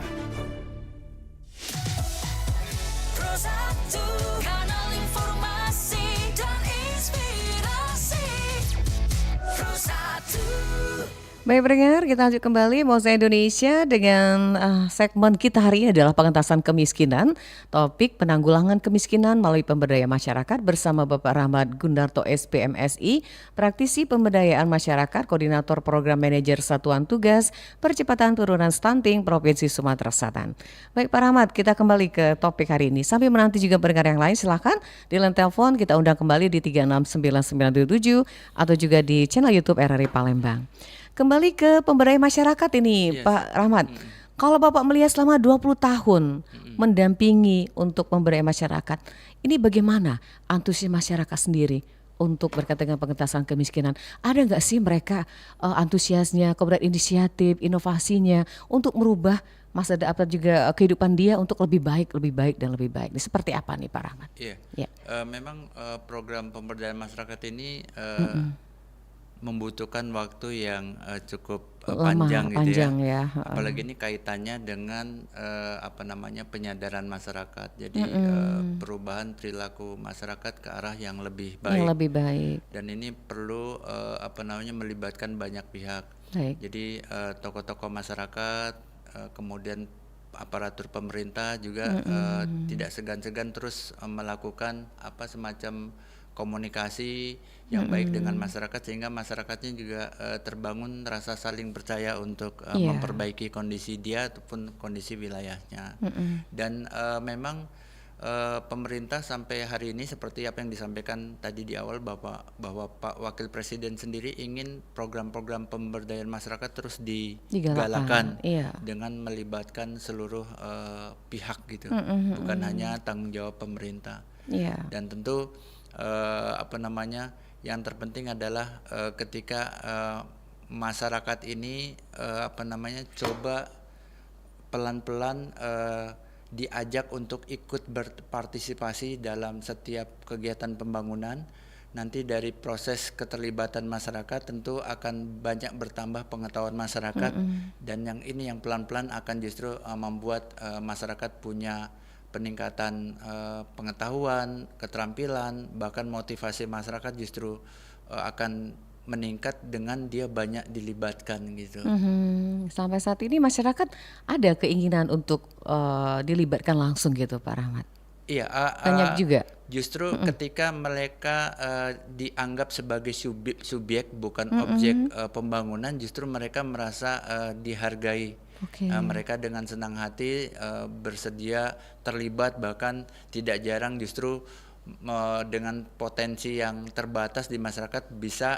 Kanal informasi dan inspirasi. Pro 1 Baik pendengar, kita lanjut kembali Mozaik Indonesia dengan segmen kita hari ini adalah pengentasan kemiskinan. Topik penanggulangan kemiskinan melalui pemberdayaan masyarakat bersama Bapak Rahmat Gundarto SPMSI, praktisi pemberdayaan masyarakat, koordinator program manajer Satuan Tugas Percepatan Turunan Stunting Provinsi Sumatera Selatan. Baik Pak Rahmat, kita kembali ke topik hari ini. Sambil menanti juga pendengar yang lain, silakan di line telepon kita undang kembali di 369977 atau juga di channel YouTube RRI Palembang. Kembali ke pemberdayaan masyarakat ini, Pak Rahmat. Kalau Bapak melihat selama 20 tahun mendampingi untuk pemberdayaan masyarakat, ini bagaimana antusias masyarakat sendiri untuk berkaitan dengan pengentasan kemiskinan? Ada nggak sih mereka antusiasnya, kemudian inisiatif, inovasinya untuk merubah masa depan juga kehidupan dia untuk lebih baik dan lebih baik? Ini seperti apa nih Pak Rahmat? Iya, memang program pemberdayaan masyarakat ini membutuhkan waktu yang cukup panjang gitu ya. Apalagi ini kaitannya dengan penyadaran masyarakat. Jadi perubahan perilaku masyarakat ke arah yang lebih baik. Yang lebih baik. Dan ini perlu melibatkan banyak pihak. Baik. Jadi tokoh-tokoh masyarakat, kemudian aparatur pemerintah juga tidak segan-segan terus melakukan semacam komunikasi yang baik dengan masyarakat sehingga masyarakatnya juga terbangun rasa saling percaya untuk memperbaiki kondisi dia ataupun kondisi wilayahnya. Dan memang pemerintah sampai hari ini seperti apa yang disampaikan tadi di awal bahwa Pak Wakil Presiden sendiri ingin program-program pemberdayaan masyarakat terus digalakan dengan melibatkan seluruh pihak gitu, bukan hanya tanggung jawab pemerintah. Dan tentu yang terpenting adalah ketika masyarakat ini coba pelan-pelan diajak untuk ikut berpartisipasi dalam setiap kegiatan pembangunan. Nanti dari proses keterlibatan masyarakat tentu akan banyak bertambah pengetahuan masyarakat, dan yang pelan-pelan akan justru membuat masyarakat punya peningkatan pengetahuan, keterampilan, bahkan motivasi masyarakat justru akan meningkat dengan dia banyak dilibatkan gitu. Sampai saat ini masyarakat ada keinginan untuk dilibatkan langsung gitu Pak Rahmat? Iya, banyak juga. Justru ketika mereka dianggap sebagai subjek bukan objek pembangunan, justru mereka merasa dihargai. Mereka dengan senang hati bersedia terlibat, bahkan tidak jarang justru dengan potensi yang terbatas di masyarakat bisa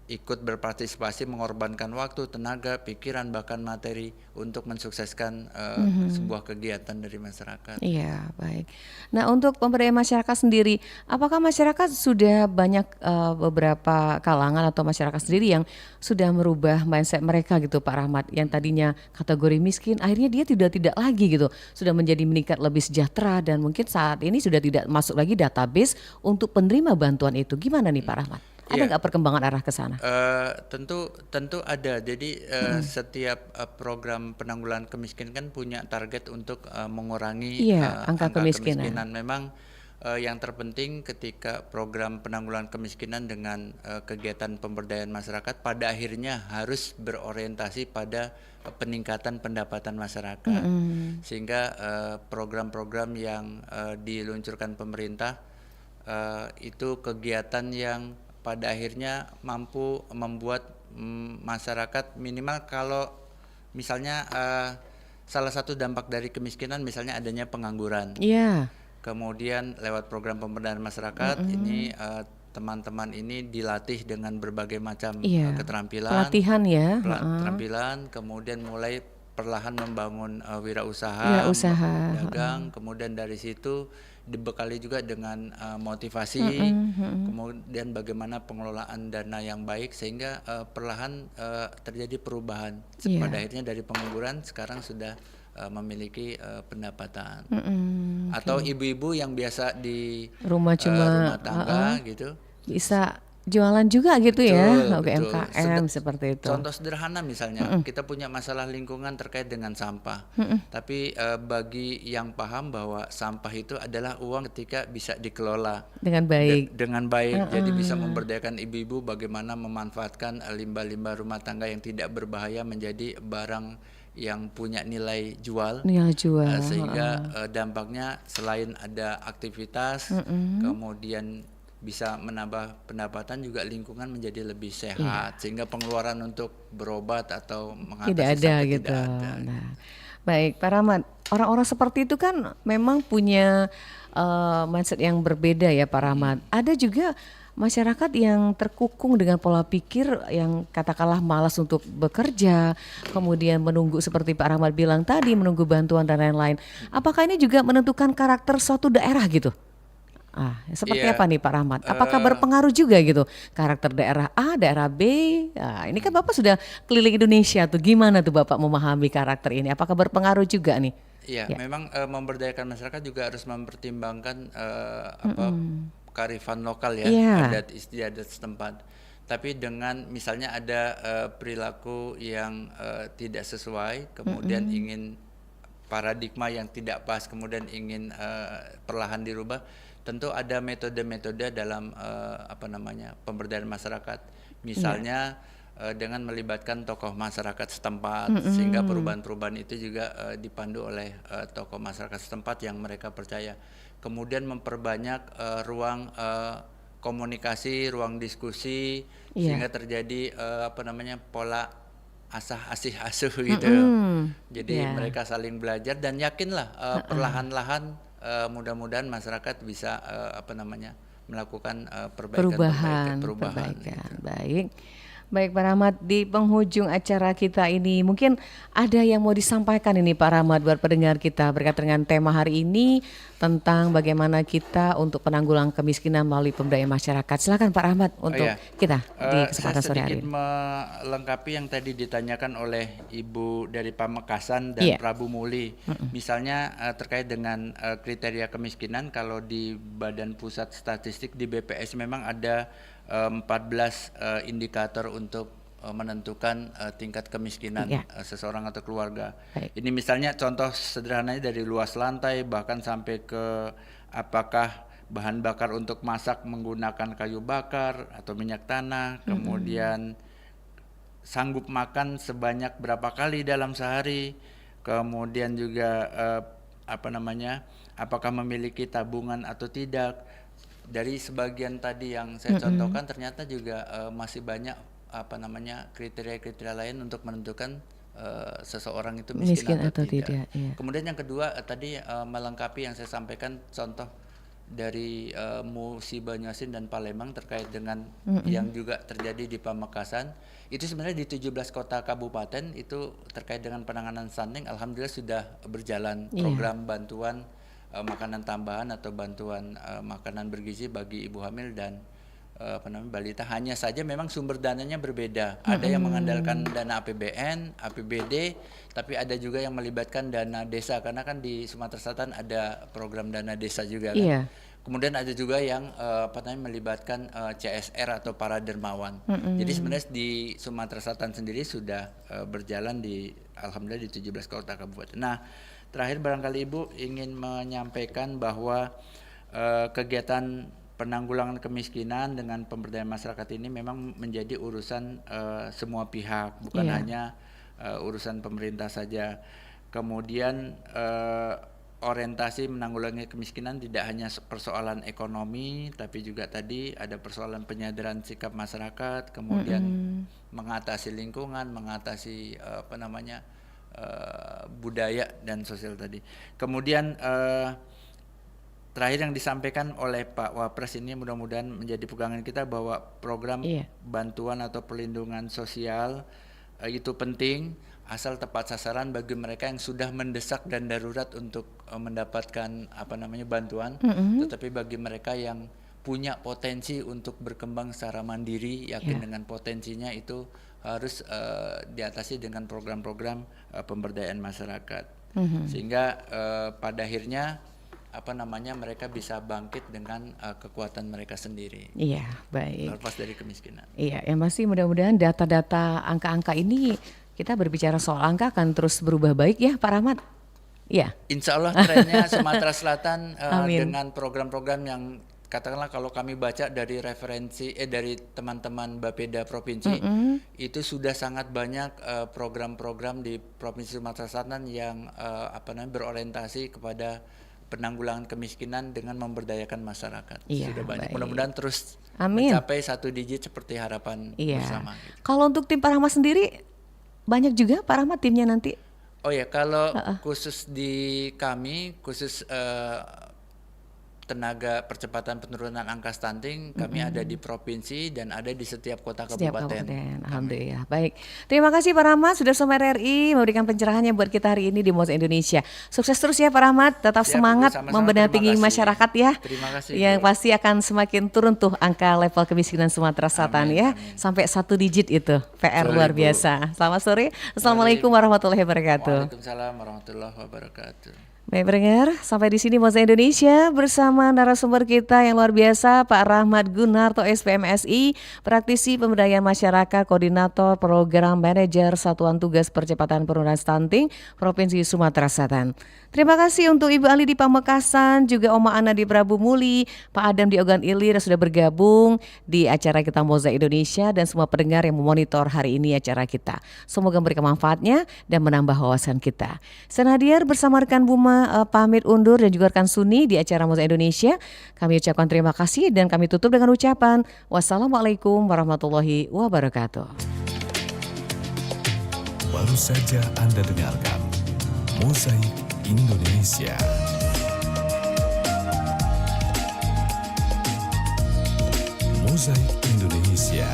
ikut berpartisipasi, mengorbankan waktu, tenaga, pikiran, bahkan materi untuk mensukseskan sebuah kegiatan dari masyarakat. Iya, baik. Nah, untuk pemberdayaan masyarakat sendiri, apakah masyarakat sudah banyak beberapa kalangan atau masyarakat sendiri yang sudah merubah mindset mereka gitu Pak Rahmat, yang tadinya kategori miskin, akhirnya dia tidak lagi gitu, sudah menjadi meningkat lebih sejahtera dan mungkin saat ini sudah tidak masuk lagi database untuk penerima bantuan itu. Gimana nih Pak Rahmat? Ada nggak perkembangan arah ke sana? Tentu ada. Jadi setiap program penanggulangan kemiskinan kan punya target untuk mengurangi angka kemiskinan. Memang yang terpenting ketika program penanggulangan kemiskinan dengan kegiatan pemberdayaan masyarakat pada akhirnya harus berorientasi pada peningkatan pendapatan masyarakat. Sehingga program-program yang diluncurkan pemerintah itu kegiatan yang pada akhirnya mampu membuat masyarakat minimal, kalau misalnya salah satu dampak dari kemiskinan misalnya adanya pengangguran. Kemudian lewat program pemberdayaan masyarakat ini teman-teman ini dilatih dengan berbagai macam keterampilan, keterampilan, kemudian mulai perlahan membangun wirausaha, dagang, kemudian dari situ dibekali juga dengan motivasi, kemudian bagaimana pengelolaan dana yang baik sehingga perlahan terjadi perubahan. Pada akhirnya dari pengangguran sekarang sudah memiliki pendapatan. Atau ibu-ibu yang biasa di rumah tangga gitu bisa jualan juga gitu ya, Betul. UMKM seperti itu. Contoh sederhana misalnya, kita punya masalah lingkungan terkait dengan sampah. Tapi bagi yang paham bahwa sampah itu adalah uang ketika bisa dikelola Dengan baik. dengan baik. Jadi bisa memberdayakan ibu-ibu bagaimana memanfaatkan limbah-limbah rumah tangga yang tidak berbahaya menjadi barang yang punya nilai jual. Nilai jual. Sehingga dampaknya selain ada aktivitas, kemudian bisa menambah pendapatan, juga lingkungan menjadi lebih sehat, sehingga pengeluaran untuk berobat atau mengatasi Tidak ada sampah gitu. tidak ada. Nah, baik Pak Rahmat, orang-orang seperti itu kan memang punya mindset yang berbeda ya Pak Rahmat. Ada juga masyarakat yang terkukung dengan pola pikir yang katakanlah malas untuk bekerja, kemudian menunggu seperti Pak Rahmat bilang tadi, menunggu bantuan dan lain-lain. Apakah ini juga menentukan karakter suatu daerah gitu? Seperti Iya, apa nih Pak Rahmat? Apakah berpengaruh juga gitu karakter daerah A, daerah B? Ini kan Bapak sudah keliling Indonesia tuh, gimana tuh Bapak memahami karakter ini? Apakah berpengaruh juga nih? Iya, Ya. memang memberdayakan masyarakat juga harus mempertimbangkan kearifan lokal ya, Iya. adat istiadat setempat. Tapi dengan misalnya ada perilaku yang tidak sesuai, kemudian ingin paradigma yang tidak pas, kemudian ingin perlahan dirubah, tentu ada metode-metode dalam pemberdayaan masyarakat. Misalnya dengan melibatkan tokoh masyarakat setempat, sehingga perubahan-perubahan itu juga dipandu oleh tokoh masyarakat setempat yang mereka percaya. Kemudian memperbanyak ruang komunikasi, ruang diskusi, sehingga terjadi pola asah asih asuh gitu. Jadi mereka saling belajar dan yakinlah perlahan-lahan mudah-mudahan masyarakat bisa melakukan perbaikan. Baik. Baik Pak Rahmat, di penghujung acara kita ini mungkin ada yang mau disampaikan ini Pak Rahmat buat pendengar kita berkaitan dengan tema hari ini tentang bagaimana kita untuk penanggulangan kemiskinan melalui pemberdayaan masyarakat. Silakan Pak Rahmat untuk kita di kesempatan sore hari ini. Saya sedikit melengkapi yang tadi ditanyakan oleh Ibu dari Pamekasan dan Prabu Muli. Misalnya terkait dengan kriteria kemiskinan, kalau di Badan Pusat Statistik di BPS memang ada 14 indikator untuk menentukan tingkat kemiskinan seseorang atau keluarga. Ini misalnya contoh sederhananya dari luas lantai bahkan sampai ke apakah bahan bakar untuk masak menggunakan kayu bakar atau minyak tanah, kemudian sanggup makan sebanyak berapa kali dalam sehari, kemudian juga apakah memiliki tabungan atau tidak. Dari sebagian tadi yang saya contohkan ternyata juga masih banyak kriteria-kriteria lain untuk menentukan seseorang itu miskin atau tidak. Kemudian yang kedua tadi melengkapi yang saya sampaikan contoh dari Musi Banyuasin dan Palembang terkait dengan yang juga terjadi di Pamekasan. Itu sebenarnya di 17 kota kabupaten itu terkait dengan penanganan stunting, alhamdulillah sudah berjalan program bantuan makanan tambahan atau bantuan makanan bergizi bagi ibu hamil dan balita. Hanya saja memang sumber dananya berbeda. Ada yang mengandalkan dana APBN, APBD, tapi ada juga yang melibatkan dana desa karena kan di Sumatera Selatan ada program dana desa juga kan. Kemudian ada juga yang melibatkan CSR atau para dermawan. Jadi sebenarnya di Sumatera Selatan sendiri sudah berjalan alhamdulillah di 17 kota kabupaten. Nah, terakhir barangkali Ibu ingin menyampaikan bahwa kegiatan penanggulangan kemiskinan dengan pemberdayaan masyarakat ini memang menjadi urusan semua pihak, bukan hanya urusan pemerintah saja. Kemudian orientasi menanggulangi kemiskinan tidak hanya persoalan ekonomi, tapi juga tadi ada persoalan penyadaran sikap masyarakat, kemudian mengatasi lingkungan, mengatasi budaya dan sosial tadi. Kemudian terakhir yang disampaikan oleh Pak Wapres ini mudah-mudahan menjadi pegangan kita bahwa program bantuan atau perlindungan sosial itu penting asal tepat sasaran bagi mereka yang sudah mendesak dan darurat untuk mendapatkan bantuan. Tetapi bagi mereka yang punya potensi untuk berkembang secara mandiri, yakin dengan potensinya itu harus diatasi dengan program-program pemberdayaan masyarakat. Sehingga pada akhirnya mereka bisa bangkit dengan kekuatan mereka sendiri. Iya, baik. Lepas dari kemiskinan. Iya, yang pasti mudah-mudahan data-data angka-angka ini, kita berbicara soal angka akan terus berubah baik ya Pak Rahmat. Iya. Insya Allah trennya Sumatera Selatan Amin. dengan program-program yang katakanlah kalau kami baca dari referensi dari teman-teman Bapeda provinsi itu sudah sangat banyak program-program di Provinsi Sumatera Selatan yang berorientasi kepada penanggulangan kemiskinan dengan memberdayakan masyarakat. Iya, Sudah banyak. baik. Mudah-mudahan terus Amin. mencapai 1 digit seperti harapan Iya. bersama. Gitu. Kalau untuk tim Pak Rahmat sendiri banyak juga Pak Rahmat timnya nanti. Oh ya, kalau khusus di kami, khusus tenaga percepatan penurunan angka stunting, kami ada di provinsi dan ada di setiap kota Setiap kabupaten. kabupaten. Alhamdulillah. Baik. Terima kasih Pak Rahmat sudah sama RRI memberikan pencerahannya buat kita hari ini di Mozaik Indonesia. Sukses terus ya Pak Rahmat, tetap Siap, semangat Ibu, sama-sama. mendampingi Terima kasih. masyarakat ya. Terima kasih, Yang Ibu. pasti akan semakin turun tuh angka level kemiskinan Sumatera Selatan Amin, ya. amin. Sampai 1 digit itu. PR Betul, luar Ibu. biasa. Selamat sore. Assalamualaikum warahmatullahi wabarakatuh. Waalaikumsalam warahmatullahi wabarakatuh. Baik pendengar, sampai di sini Mozaik Indonesia bersama narasumber kita yang luar biasa Pak Rahmat Gunarto SPMSI, praktisi pemberdayaan masyarakat, koordinator program manajer Satuan Tugas Percepatan Penurunan Stunting Provinsi Sumatera Selatan. Terima kasih untuk Ibu Ali di Pamekasan, juga Oma Ana di Prabu Muli, Pak Adam di Ogan Ilir yang sudah bergabung di acara kita Mozaik Indonesia dan semua pendengar yang memonitor hari ini acara kita. Semoga memberikan manfaatnya dan menambah wawasan kita. Saya Nadia bersama rekan Buma pamit undur dan juga rekan Suni di acara Mozaik Indonesia. Kami ucapkan terima kasih dan kami tutup dengan ucapan wassalamualaikum warahmatullahi wabarakatuh. Baru saja Anda dengarkan Mozaik Indonesia. Mozaik Indonesia.